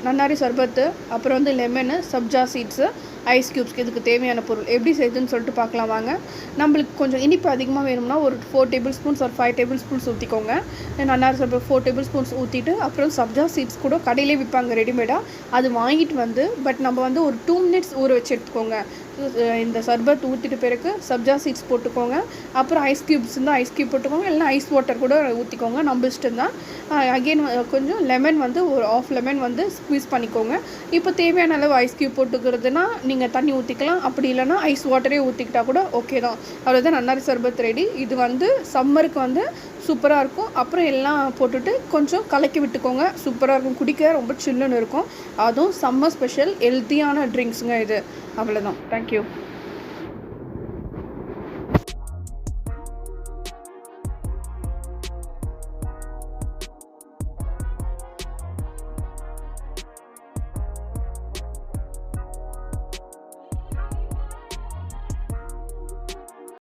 நன்னாரி சர்பத்து, அப்புறம் வந்து லெமனு, சப்ஜா சீட்ஸு, ஐஸ் க்யூப்ஸ்க்கு இதுக்கு தேவையான பொருள் எப்படி செய்யுதுன்னு சொல்லிட்டு பார்க்கலாம் வாங்க. நம்மளுக்கு கொஞ்சம் இனிப்பு அதிகமாக வேணும்னா ஒரு 4 டேபிள் ஸ்பூன்ஸ் ஒரு 5 டேபிள் ஸ்பூன்ஸ் ஊற்றிக்கோங்க. நன்னாரி சர்பத் 4 டேபிள் ஸ்பூன்ஸ் ஊற்றிட்டு, அப்புறம் சப்ஜா சீட்ஸ் கூட கடையிலே விற்பாங்க ரெடிமேடாக, அது வாங்கிட்டு வந்து நம்ம வந்து ஒரு 2 மினிட்ஸ் ஊற வச்சு எடுத்துக்கோங்க. இந்த சர்பத் ஊற்றிட்டு பிறகு சப்ஜா சீட்ஸ் போட்டுக்கோங்க. அப்புறம் ஐஸ் க்யூப்ஸ் இருந்தால் ஐஸ் க்யூப் போட்டுக்கோங்க, இல்லைனா ஐஸ் வாட்டர் கூட ஊற்றிக்கோங்க, நம்ம இஷ்டம் தான். அகெயின் கொஞ்சம் லெமன் வந்து ஒரு ஆஃப் லெமன் வந்து ஸ்க்வீஸ் பண்ணிக்கோங்க. இப்போ தேவையான அளவு ஐஸ் க்யூப் போட்டுக்கிறதுனா நீங்கள் தண்ணி ஊற்றிக்கலாம், அப்படி இல்லைனா ஐஸ் வாட்டரே ஊற்றிக்கிட்டா கூட ஓகே தான். அவ்வளோதான், நன்னாரி சர்பத் ரெடி. இது வந்து சம்மருக்கு வந்து சூப்பராக இருக்கும். அப்புறம் எல்லாம் போட்டுட்டு கொஞ்சம் கலக்கி விட்டுக்கோங்க, சூப்பராக இருக்கும், குடிக்க ரொம்ப சில்லுன்னு இருக்கும். அதுவும் சம்மர் ஸ்பெஷல் ஹெல்த்தியான ட்ரிங்க்ஸுங்க இது. அவ்வளோதான். தேங்க்யூ.